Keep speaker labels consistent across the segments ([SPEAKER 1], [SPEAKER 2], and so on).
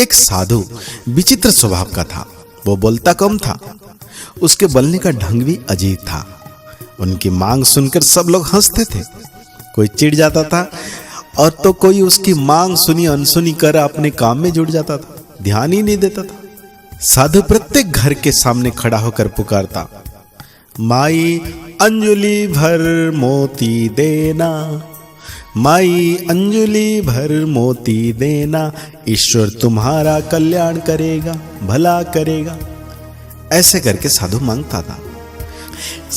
[SPEAKER 1] एक साधु विचित्र स्वभाव का था। वो बोलता कम था, उसके बोलने का ढंग भी अजीब था। उनकी मांग सुनकर सब लोग हंसते थे। कोई चिढ़ जाता था और तो कोई उसकी मांग सुनी अनसुनी कर अपने काम में जुट जाता था, ध्यान ही नहीं देता था। साधु प्रत्येक घर के सामने खड़ा होकर पुकारता, माई अंजुलि भर मोती देना, माई अंजुलि भर मोती देना, ईश्वर तुम्हारा कल्याण करेगा, भला करेगा। ऐसे करके साधु मांगता था।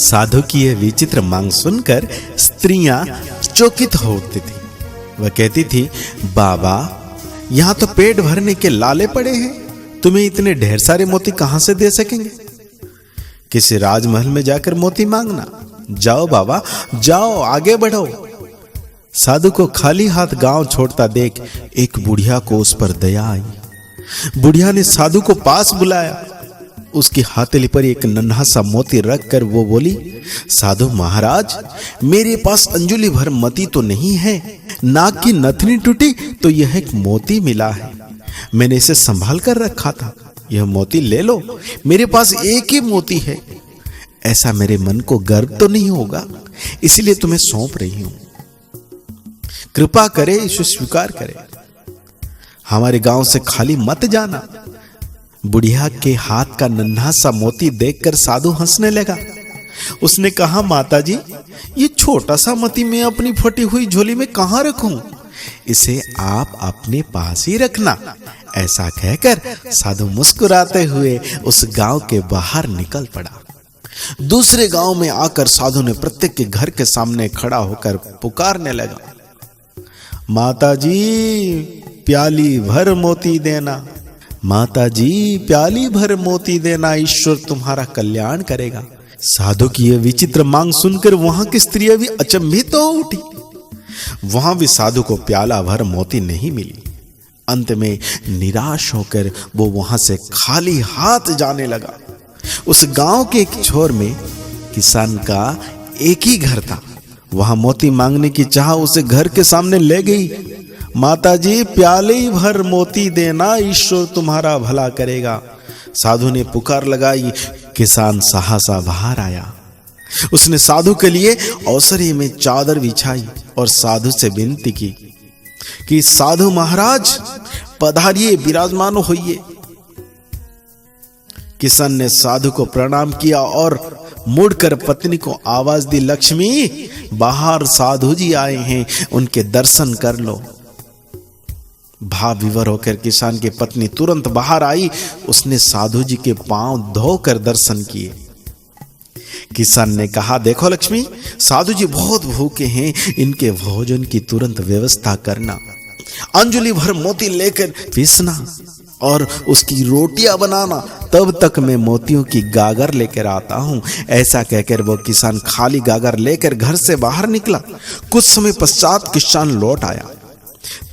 [SPEAKER 1] साधु की यह विचित्र मांग सुनकर स्त्रियां चकित हो उठती थी। वह कहती थी, बाबा यहां तो पेट भरने के लाले पड़े हैं, तुम्हें इतने ढेर सारे मोती कहां से दे सकेंगे? किसी राजमहल में जाकर मोती मांगना। जाओ बाबा जाओ, आगे बढ़ो। साधु को खाली हाथ गांव छोड़ता देख एक बुढ़िया को उस पर दया आई। बुढ़िया ने साधु को पास बुलाया। उसकी हथेली पर एक नन्हा सा मोती रखकर वो बोली, साधु महाराज मेरे पास अंजुलि भर मोती तो नहीं है, नाक की नथनी टूटी तो यह एक मोती मिला है, मैंने इसे संभाल कर रखा था, यह मोती ले लो, मेरे पास एक ही मोती है। ऐसा मेरे मन को गर्व तो नहीं होगा, इसलिए तुम्हें सौंप रही हूं, कृपा करे इसे स्वीकार करे, हमारे गांव से खाली मत जाना। बुढ़िया के हाथ का नन्हा सा मोती देखकर साधु हंसने लगा। उसने कहा, माताजी ये छोटा सा मोती मैं अपनी फटी हुई झोली में कहां रखूं, इसे आप अपने पास ही रखना। ऐसा कहकर साधु मुस्कुराते हुए उस गांव के बाहर निकल पड़ा। दूसरे गांव में आकर साधु ने प्रत्येक के घर के सामने खड़ा होकर पुकारने लगा, माताजी प्याली भर मोती देना, माताजी प्याली भर मोती देना, ईश्वर तुम्हारा कल्याण करेगा। साधु की यह विचित्र मांग सुनकर वहां की स्त्रियां भी अचंभित हो उठी। वहां भी साधु को प्याला भर मोती नहीं मिली। अंत में निराश होकर वो वहां से खाली हाथ जाने लगा। उस गांव के एक छोर में किसान का एक ही घर था। वहां मोती मांगने की चाह उसे घर के सामने ले गई। माताजी प्याले भर मोती देना, ईश्वर तुम्हारा भला करेगा। साधु ने पुकार लगाई। किसान सहसा बाहर आया। उसने साधु के लिए औसरी में चादर बिछाई और साधु से विनती की कि साधु महाराज पधारिए, विराजमान होइए। किसान ने साधु को प्रणाम किया और मुड़कर पत्नी को आवाज दी, लक्ष्मी बाहर साधु जी आए हैं, उनके दर्शन कर लो। भाव विवर होकर किसान की पत्नी तुरंत बाहर आई। उसने साधु जी के पांव धोकर दर्शन किए। किसान ने कहा, देखो लक्ष्मी, साधु जी बहुत भूखे हैं, इनके भोजन की तुरंत व्यवस्था करना। अंजुलि भर मोती लेकर पीसना और उसकी रोटियां बनाना, तब तक मैं मोतियों की गागर लेकर आता हूं। ऐसा कहकर वो किसान खाली गागर लेकर घर से बाहर निकला। कुछ समय पश्चात किसान लौट आया।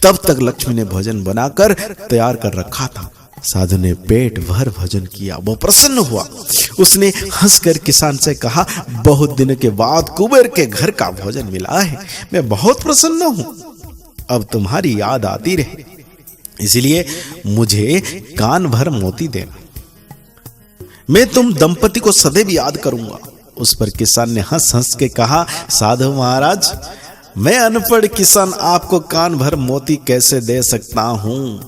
[SPEAKER 1] तब तक लक्ष्मी ने भोजन बनाकर तैयार कर रखा था। साधु ने पेट भर भोजन किया। वो प्रसन्न हुआ। उसने हंसकर किसान से कहा, बहुत दिनों के बाद कुबेर के घर का भोजन मिला है, मैं बहुत प्रसन्न हूं। अब तुम्हारी याद आती रहे, इसलिए मुझे कान भर मोती देना। मैं तुम दंपति को सदैव याद करूंगा। उस पर किसान ने हंस हंस के कहा, साधु महाराज मैं अनपढ़ किसान आपको कान भर मोती कैसे दे सकता हूं?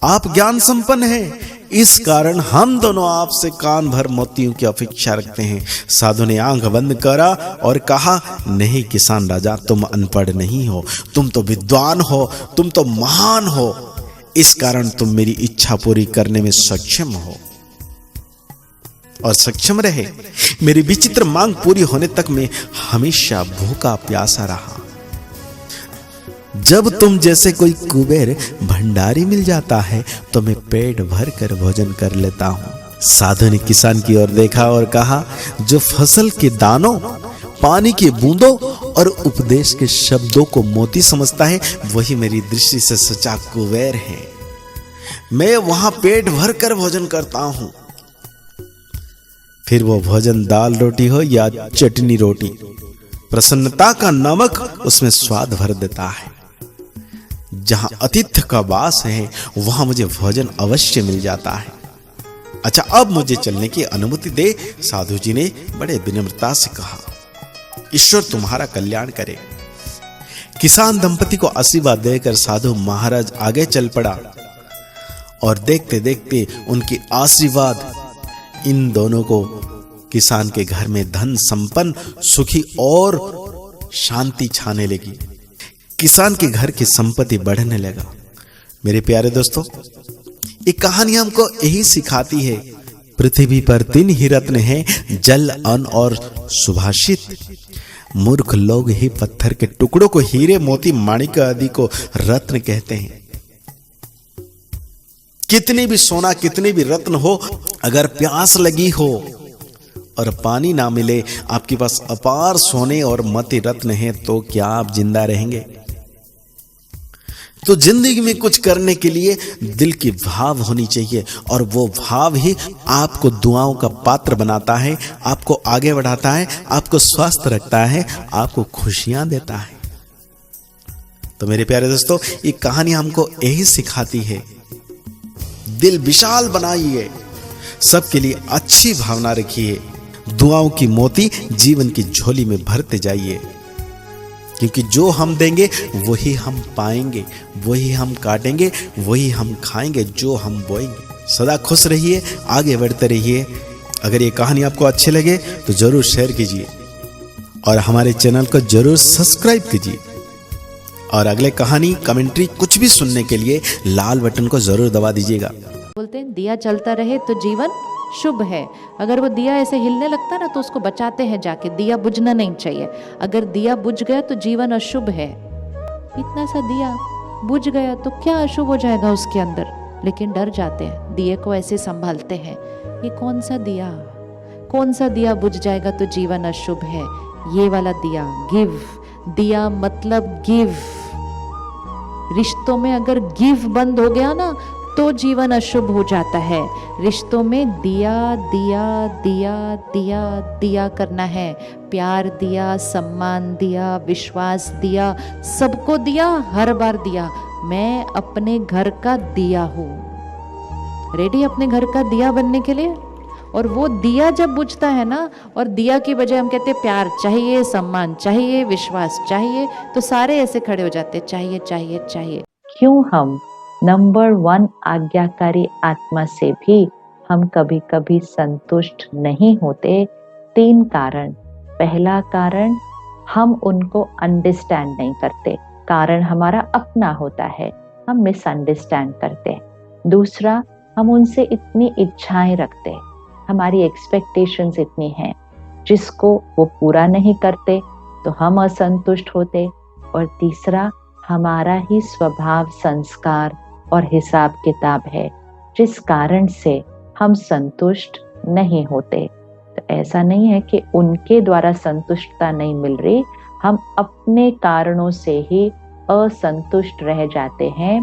[SPEAKER 1] आप ज्ञान संपन्न हैं, इस कारण हम दोनों आपसे कान भर मोतियों की अपेक्षा रखते हैं। साधु ने आंख बंद करा और कहा, नहीं किसान राजा, तुम अनपढ़ नहीं हो, तुम तो विद्वान हो, तुम तो महान हो, इस कारण तुम मेरी इच्छा पूरी करने में सक्षम हो और सक्षम रहे। मेरी विचित्र मांग पूरी होने तक मैं हमेशा भूखा प्यासा रहा। जब तुम जैसे कोई कुबेर भंडारी मिल जाता है तो मैं पेट भर कर भोजन कर लेता हूं। साधु ने किसान की ओर देखा और कहा, जो फसल के दानों, पानी की बूंदों और उपदेश के शब्दों को मोती समझता है, वही मेरी दृष्टि से सच्चा कुबेर है। मैं वहां पेट भर कर भोजन करता हूं। फिर वो भोजन दाल रोटी हो या चटनी रोटी, प्रसन्नता का नमक उसमें स्वाद भर देता है। जहां आतिथ्य का वास है वहां मुझे भोजन अवश्य मिल जाता है। अच्छा, अब मुझे चलने की अनुमति दे। साधु जी ने बड़े विनम्रता से कहा, ईश्वर तुम्हारा कल्याण करे। किसान दंपति को आशीर्वाद देकर साधु महाराज आगे चल पड़ा और देखते देखते उनकी आशीर्वाद इन दोनों को किसान के घर में धन संपन्न, सुखी और शांति छाने लगी। किसान के घर की संपत्ति बढ़ने लगा। मेरे प्यारे दोस्तों, ये कहानी हमको यही सिखाती है, पृथ्वी पर 3 ही रत्न हैं, जल, अन्न और सुभाषित। मूर्ख लोग ही पत्थर के टुकड़ों को हीरे, मोती, माणिक आदि को रत्न कहते हैं। कितनी भी सोना, कितनी भी रत्न हो, अगर प्यास लगी हो और पानी ना मिले, आपके पास अपार सोने और मोती रत्न है, तो क्या आप जिंदा रहेंगे? तो जिंदगी में कुछ करने के लिए दिल की भाव होनी चाहिए, और वो भाव ही आपको दुआओं का पात्र बनाता है, आपको आगे बढ़ाता है, आपको स्वस्थ रखता है, आपको खुशियां देता है। तो मेरे प्यारे दोस्तों, ये कहानी हमको यही सिखाती है, दिल विशाल बनाइए, सबके लिए अच्छी भावना रखिए, दुआओं की मोती जीवन की झोली में भरते जाइए, क्योंकि जो हम देंगे वही हम पाएंगे, वही हम काटेंगे, वही हम खाएंगे, जो हम बोएंगे। सदा खुश रहिए, आगे बढ़ते रहिए। अगर ये कहानी आपको अच्छी लगे तो जरूर शेयर कीजिए और हमारे चैनल को जरूर सब्सक्राइब कीजिए, और अगले कहानी, कमेंट्री कुछ भी सुनने के लिए लाल बटन को जरूर दबा दीजिएगा।
[SPEAKER 2] बोलते हैं दिया जलता रहे तो जीवन शुभ है। अगर वो दिया ऐसे हिलने लगता ना तो उसको बचाते हैं जाके, दिया बुझना नहीं चाहिए। अगर दिया बुझ गया तो जीवन अशुभ है। इतना सा दिया बुझ गया तो क्या अशुभ हो जाएगा उसके अंदर, लेकिन डर जाते हैं, दिए को ऐसे संभालते हैं, ये कौन सा दिया बुझ जाएगा तो जीवन अशुभ है। ये वाला दिया, गिव, दिया मतलब गिव। रिश्तों में अगर गिव बंद हो गया ना तो जीवन अशुभ हो जाता है। रिश्तों में दिया दिया दिया दिया दिया करना है, प्यार दिया, सम्मान दिया, विश्वास दिया, सबको दिया, हर बार दिया। मैं अपने घर का दिया हूँ, रेडी अपने घर का दिया बनने के लिए। और वो दिया जब बुझता है ना, और दिया की बजाय हम कहते हैं प्यार चाहिए, सम्मान चाहिए, विश्वास चाहिए, तो सारे ऐसे खड़े हो जाते हैं, चाहिए चाहिए चाहिए।
[SPEAKER 3] क्यों हम नंबर 1 आज्ञाकारी आत्मा से भी हम कभी कभी संतुष्ट नहीं होते? 3 कारण। पहला कारण, हम उनको अंडरस्टैंड नहीं करते, कारण हमारा अपना होता है, हम मिसअंडरस्टैंड करते हैं। दूसरा, हम उनसे इतनी इच्छाएं रखते, हमारी एक्सपेक्टेशंस इतनी हैं, जिसको वो पूरा नहीं करते तो हम असंतुष्ट होते। और तीसरा, हमारा ही स्वभाव, संस्कार और हिसाब किताब है, जिस कारण से हम संतुष्ट नहीं होते। तो ऐसा नहीं है कि उनके द्वारा संतुष्टता नहीं मिल रही, हम अपने कारणों से ही असंतुष्ट रह जाते हैं,